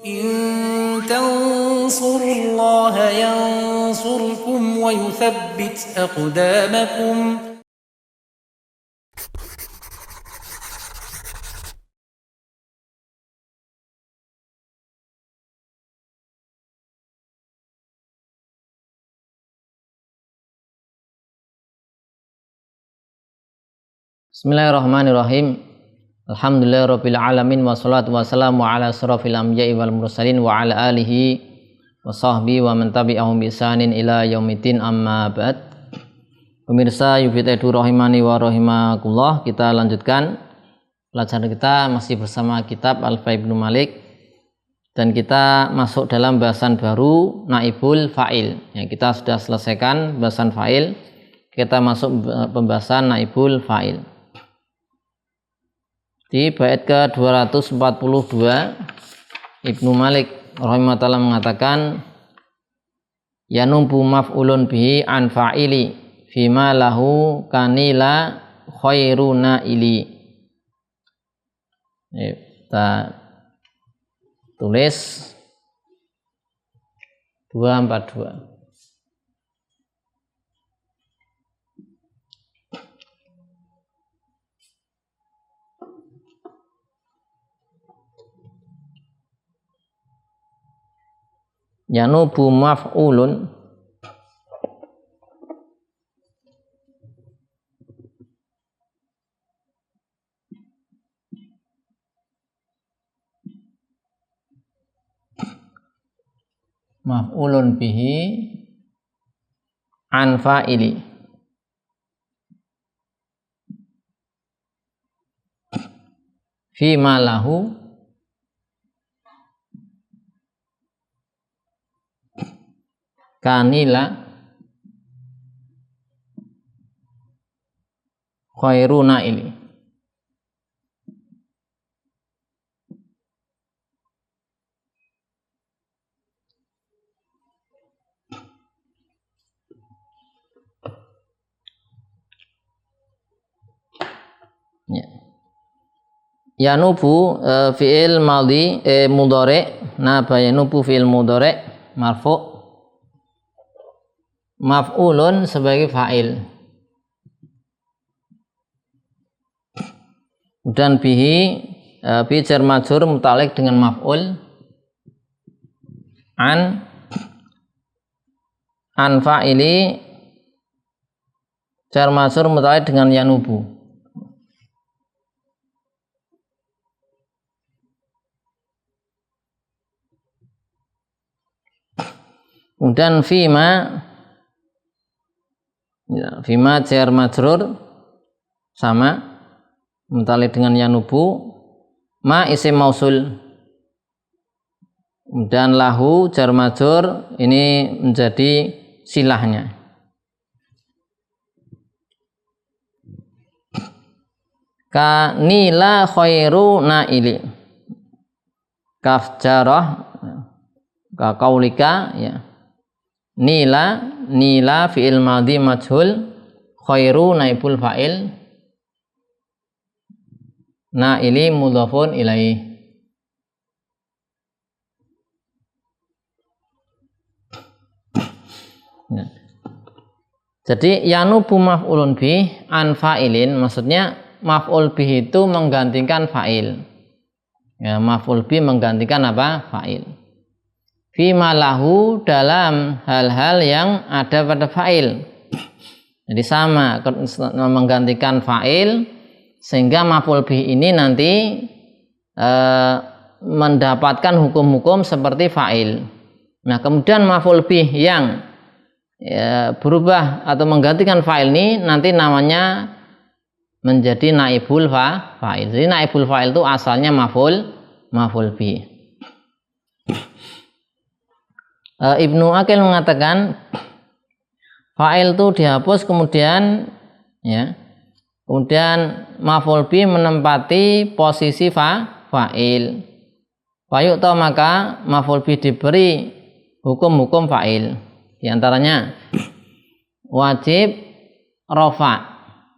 إن تنصروا الله ينصركم ويثبت أقدامكم. Bismillahirrahmanirrahim. Alhamdulillahirabbil alamin wassalatu wassalamu ala asrofil anbiya'i wal mursalin wa ala alihi wa sahbihi wa man tabi'ahum bi ihsanin ila yaumiddin, amma ba'd. Pemirsa Yufid Edu rahimani wa rahimakumullah, kita lanjutkan pelajaran kita masih bersama kitab Alfiya Ibnu Malik, dan kita masuk dalam bahasan baru naibul fa'il. Ya, kita sudah selesaikan bahasan fa'il, kita masuk pembahasan naibul fa'il. Di bait ke-242 Ibnu Malik rahimahullah mengatakan, yanubu maf'ulun bihi an fa'ili fima lahu kanila khairuna ili. Kita tulis 242. Yanubu maf'ulun maf'ulun bihi an fa'ili fima lahu kanila khairuna ili. Ya. Yanubu fi'il madhi mudhari, naba yanubu fi'il mudhari marfu', maf'ulun sebagai fa'il, dan bihi bi jar majrur muta'alliq dengan maf'ul, an fa'ili jar majrur muta'alliq dengan yanubu. Kemudian fima, ya, fima jar majrur sama muta'alliq dengan yanubu, ma isim mausul, dan lahu jar majrur ini menjadi silahnya. Ka nila khairu naili, kaf jarah ka qaulika, ya. Nila fi'il madhi majhul, khairu naibul fa'il, naili mudhafun ilaih. Ya. Jadi yanubu maf'ulun bih an fa'ilin, maksudnya maf'ul bih itu menggantikan fa'il. Ya, maf'ul bih menggantikan apa? Fa'il. Fima lahu, dalam hal-hal yang ada pada fa'il. Jadi sama menggantikan fa'il, sehingga maf'ul bih ini nanti mendapatkan hukum-hukum seperti fa'il. Nah, kemudian maf'ul bih yang berubah atau menggantikan fa'il ini nanti namanya menjadi naibul fa'il. Jadi naibul fa'il itu asalnya maf'ul bih. Ibnu Aqil mengatakan fa'il itu dihapus, kemudian maf'ul bih menempati posisi fa'il. Fayu'ta, maka maf'ul bih diberi hukum-hukum fa'il. Di antaranya wajib rofa,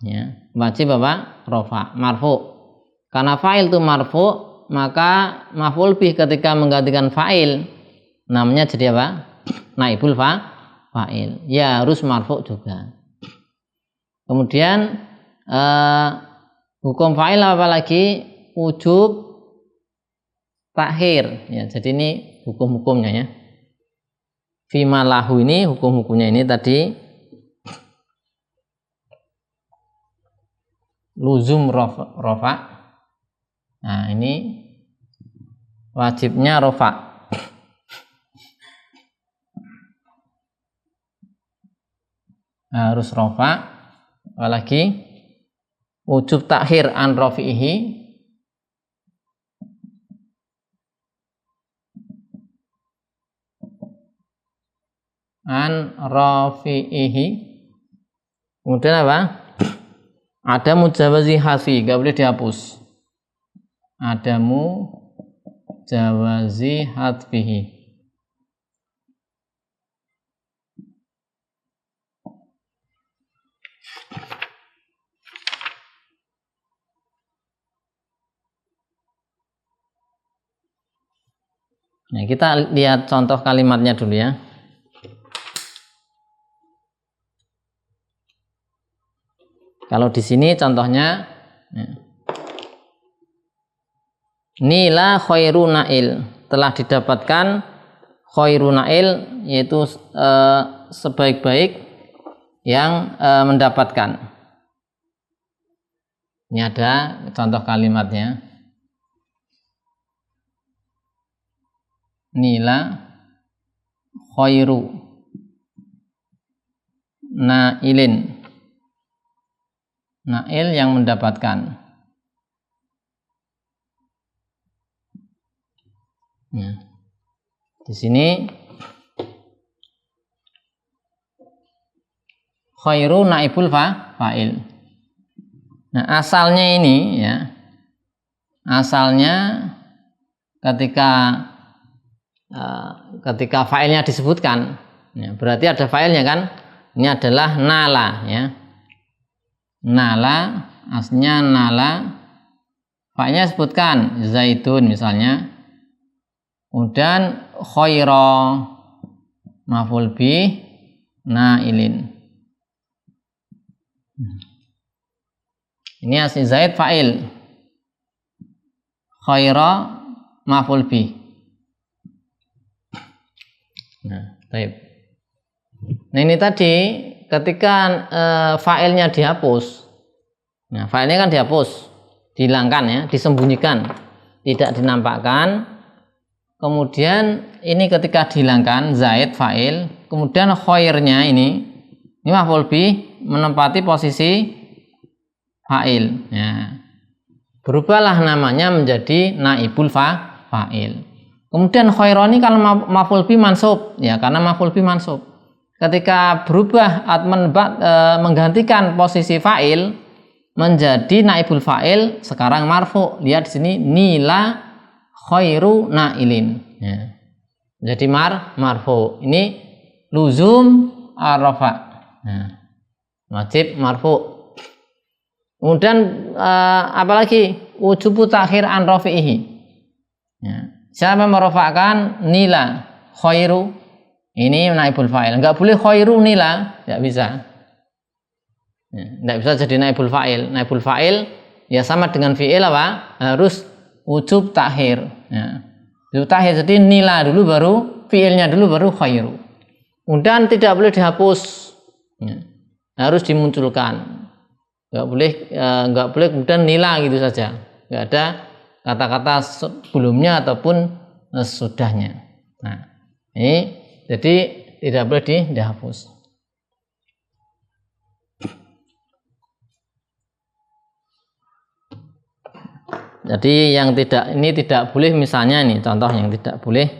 ya. Wajib apa? Rofa, marfu. Karena fa'il itu marfu, maka maf'ul bih ketika menggantikan fa'il namanya jadi apa? Naibul fa'il. Ya harus marfu' juga. Kemudian hukum fa'il apalagi wujub takhir. Ya, jadi ini hukum-hukumnya ya. Fima lahu ini hukum-hukumnya ini tadi luzum rofa. Nah ini wajibnya rofa. Harus rofa. Apalagi wujub takhir an rofi'ihi. An rofi'ihi. Kemudian apa? Ada mujawazi hasfi, gak boleh dihapus. Ada mujawazi hasfihi. Nah, kita lihat contoh kalimatnya dulu ya. Kalau di sini contohnya nila khairu nail, telah didapatkan khairu nail, yaitu sebaik-baik yang mendapatkan. Ini ada contoh kalimatnya. Nila khairu nailin, nail yang mendapatkan. Nah, di sini khairu naibul fa'il. Nah, asalnya ini ya. Asalnya ketika fa'ilnya disebutkan, ya, berarti ada fa'ilnya kan? Ini adalah nala ya. Nala, aslinya nala, fa'ilnya sebutkan zaitun misalnya. Kemudian khaira maf'ul bih nailin. Ini asli zaid fa'il. Khaira maf'ul bih. Nah, baik. Nah, ini tadi ketika fa'ilnya dihapus. Nah, fa'ilnya kan dihapus, dihilangkan ya, disembunyikan, tidak dinampakkan. Kemudian ini ketika dihilangkan zaid fa'il, kemudian khairnya ini maf'ul bih menempati posisi fa'il ya. Berubahlah namanya menjadi naibul fa'il. Kemudian khaironi kalau maf'ul bih mansub ya, karena maf'ul bih mansub. Ketika berubah menggantikan posisi fa'il menjadi naibul fa'il, sekarang marfu. Lihat di sini nila khairu nailin ya. Jadi marfu. Ini luzum ar-rafa. Nah, wajib marfu. Kemudian apalagi wujubu takhir an rafi'ihi ya. Siapa merofakkan nila khairu, ini naibul fa'il. Enggak boleh khairu nila, enggak bisa ya, enggak bisa jadi naibul fa'il. Naibul fa'il ya sama dengan fi'il apa? Harus wujub takhir ya. Wujub takhir, jadi nila dulu baru fi'ilnya dulu baru khairu. Kemudian tidak boleh dihapus ya. Harus dimunculkan. Enggak boleh kemudian nila gitu saja. Enggak ada kata-kata sebelumnya ataupun sesudahnya. Nah, ini jadi tidak boleh dihapus. Jadi yang tidak boleh, misalnya ini contoh yang tidak boleh.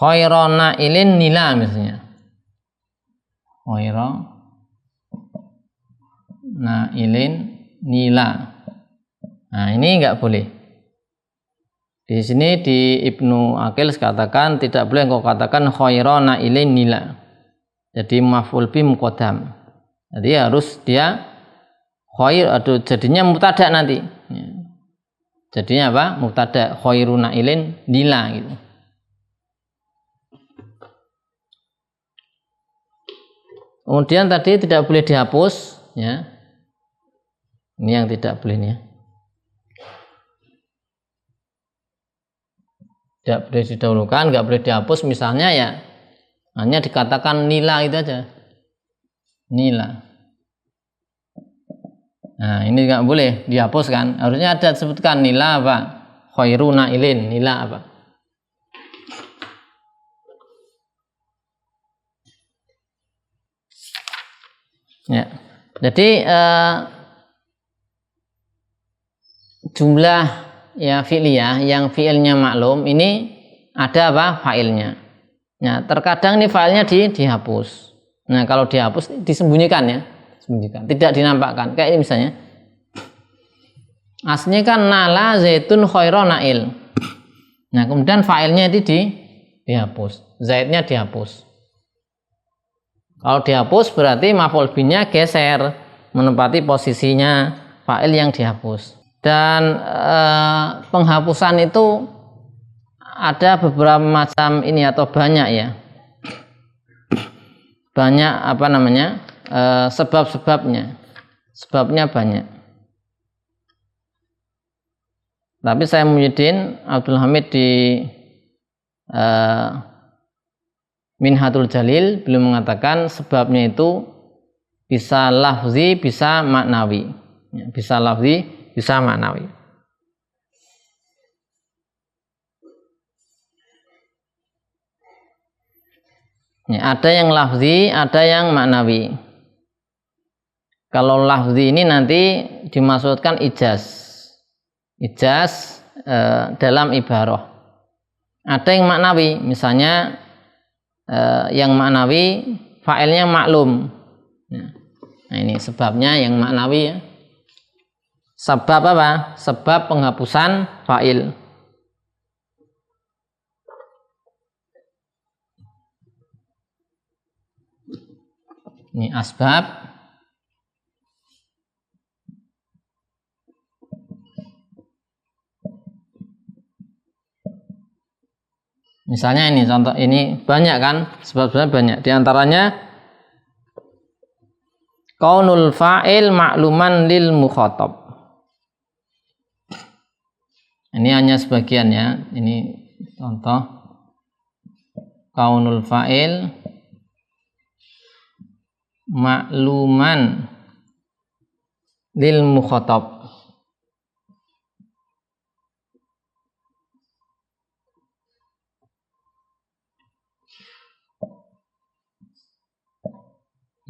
Khaira nailin nila misalnya. Khaira nailin nila. Nah, ini enggak boleh. Di sini di Ibnu Aqil katakan tidak boleh engkau katakan khaira nailin nila. Jadi maf'ul bi muqaddam. Jadi harus dia khair atau jadinya mubtada nanti. Jadinya apa? Mubtada khairu nailin nila gitu. Kemudian tadi tidak boleh dihapus, ya. Ini yang tidak boleh ya. Tidak boleh didahulukan, nggak boleh dihapus. Misalnya ya, hanya dikatakan nila itu aja, nila. Nah ini nggak boleh dihapus kan? Harusnya ada disebutkan nila apa? Khairu nailin, nila apa? Ya, jadi jumlah ya fi'liyah yang fi'ilnya maklum ini ada apa? Fa'ilnya. Nah, terkadang ini fa'ilnya dihapus. Nah, kalau dihapus disembunyikan ya, disembunyikan, tidak dinampakkan. Kayak ini misalnya, aslinya kan nala zaitun khaira nail. Nah, kemudian fa'ilnya itu dihapus, zaitnya dihapus. Kalau dihapus berarti maf'ul binya geser menempati posisinya fa'il yang dihapus. Dan penghapusan itu ada beberapa macam ini atau banyak ya. Banyak apa namanya? Sebab-sebabnya. Sebabnya banyak. Tapi saya Muhyiddin Abdul Hamid di Minhatul Jalil belum mengatakan sebabnya itu bisa lafzi, bisa maknawi. Ya, bisa lafzi, bisa maknawi. Ya, ada yang lafzi, ada yang maknawi. Kalau lafzi ini nanti dimaksudkan ijaz. Ijaz dalam ibarah. Ada yang maknawi, misalnya yang maknawi fa'ilnya maklum. Nah ini sebabnya yang maknawi ya. Sebab apa? Sebab penghapusan fa'il. Ini asbab. Misalnya ini contoh, ini banyak kan, sebab-sebab banyak. Di antaranya qaulul fa'il ma'luman lil mukhatab. Ini hanya sebagian ya. Ini contoh qaulul fa'il ma'luman lil mukhatab.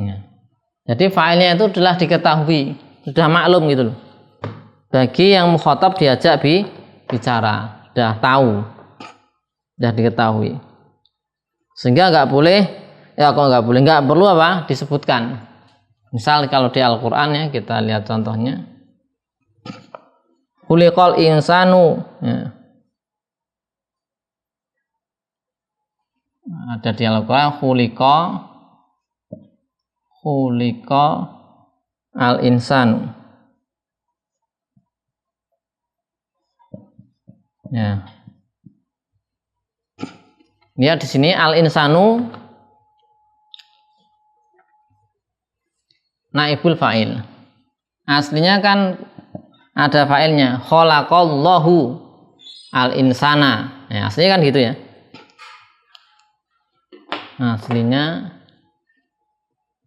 Ya. Jadi fa'ilnya itu telah diketahui, sudah maklum gitu loh. Bagi yang mukhatab diajak bicara, sudah tahu, sudah diketahui. Sehingga nggak boleh, ya kok nggak perlu apa disebutkan. Misal kalau di Al-Quran ya kita lihat contohnya, khuliqal insanu. Ya. Ada di Al-Quran khuliqa al-insanu. Ya. Lihat di sini al-insanu naibul fa'il. Aslinya kan ada fa'ilnya khalaqallahu al-insana. Ya, aslinya kan gitu ya. Nah, aslinya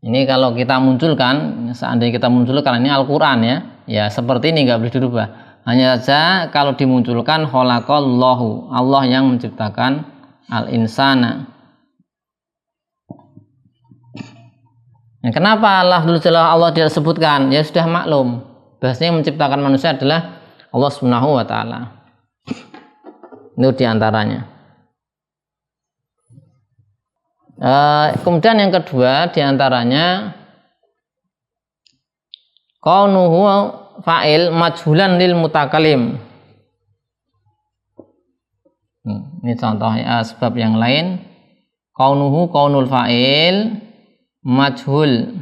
ini kalau kita munculkan, seandainya kita munculkan ini Al-Quran ya seperti ini nggak boleh dirubah. Hanya saja kalau dimunculkan khalaqallahu, Allah yang menciptakan al-insana. Nah, kenapa lafzul jalalah Allah tidak sebutkan? Ya sudah maklum, bahasanya yang menciptakan manusia adalah Allah Subhanahu wa taala. Itu diantaranya. Kemudian yang kedua diantaranya kaunuhu fa'il majhulan lil mutakalim. Ini contoh sebab yang lain. Kaunul fa'il majhul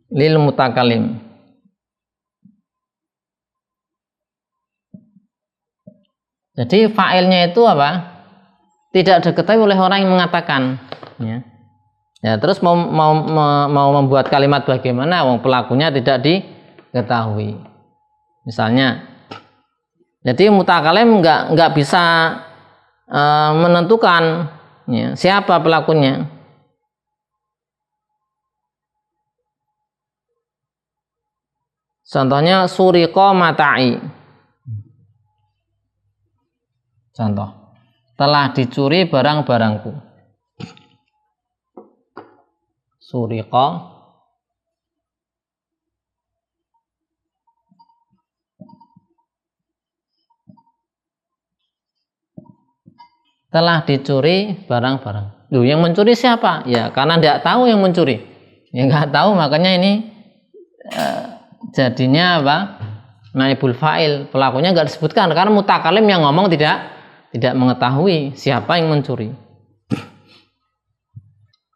lil mutakalim. Jadi fa'ilnya itu apa? Tidak diketahui oleh orang yang mengatakan. Ya, terus mau membuat kalimat bagaimana? Wong pelakunya tidak diketahui. Misalnya, jadi mutakalim nggak bisa menentukan ya, siapa pelakunya. Contohnya suriqa mata'i. Contoh, telah dicuri barang-barangku. Suriqa telah dicuri barang-barang. Loh, yang mencuri siapa? Ya, karena tidak tahu yang mencuri. Ya nggak tahu, makanya ini jadinya apa? Naibul fa'il, pelakunya nggak disebutkan karena mutakalim yang ngomong tidak mengetahui siapa yang mencuri.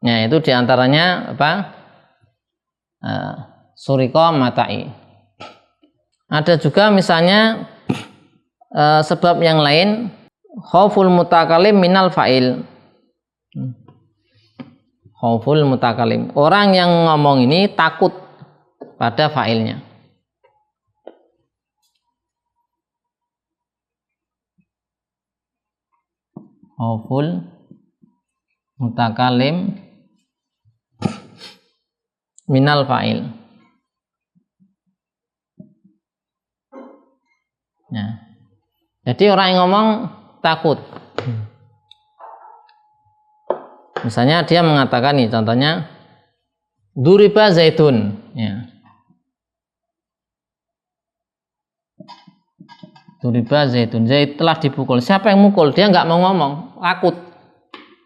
Ya, itu diantaranya apa? Suriqa mata'i. Ada juga misalnya sebab yang lain, khauful mutakalim minal fa'il. Khauful mutakalim, orang yang ngomong ini takut pada fa'ilnya. Khauful mutakalim minal fa'il. Nah, jadi orang yang ngomong takut. Misalnya dia mengatakan nih, contohnya duriba zaitun. Ya. Duriba zaitun, Zaid telah dipukul. Siapa yang mukul? Dia nggak mau ngomong, takut.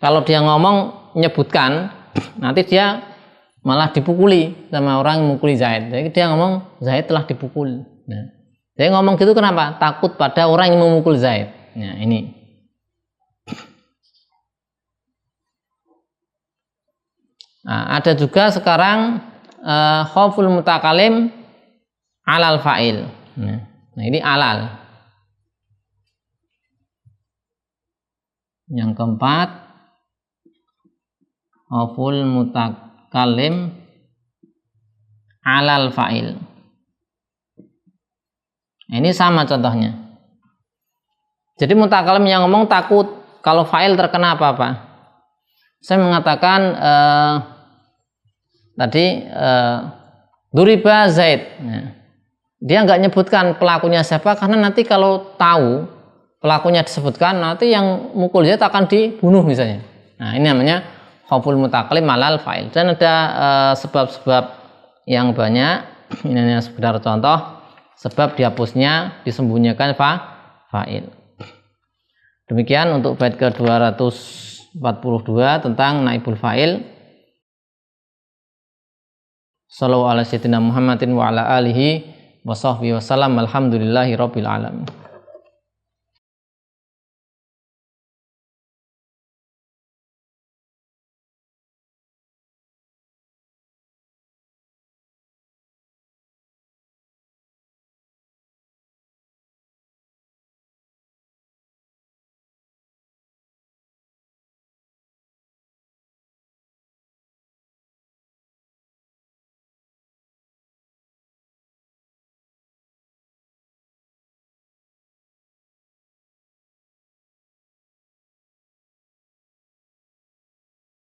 Kalau dia ngomong menyebutkan, nanti dia malah dipukuli sama orang yang mukuli Zaid. Jadi dia ngomong Zaid telah dipukul. Nah, dia ngomong gitu kenapa? Takut pada orang yang memukul Zaid. Nah, ini. Nah, ada juga sekarang khauful mutakalim alal fa'il. Nah, ini alal. Yang keempat, khauful mutakalim alal fa'il. Ini sama contohnya. Jadi mutakalim yang ngomong takut kalau fa'il terkena apa-apa. Saya mengatakan tadi duriba Zaid. Dia nggak nyebutkan pelakunya siapa karena nanti kalau tahu pelakunya disebutkan, nanti yang mukul Zaid akan dibunuh misalnya. Nah, ini namanya khauful mutakalim alal fa'il. Dan ada sebab-sebab yang banyak. Ini hanya sekedar contoh sebab dihapusnya, disembunyikan fa'il. Demikian untuk bait ke-242 tentang naibul fa'il. Sallallahu ala sayyidina Muhammadin wa ala alihi wa sahbihi wasallam. Alhamdulillahi rabbil alamin.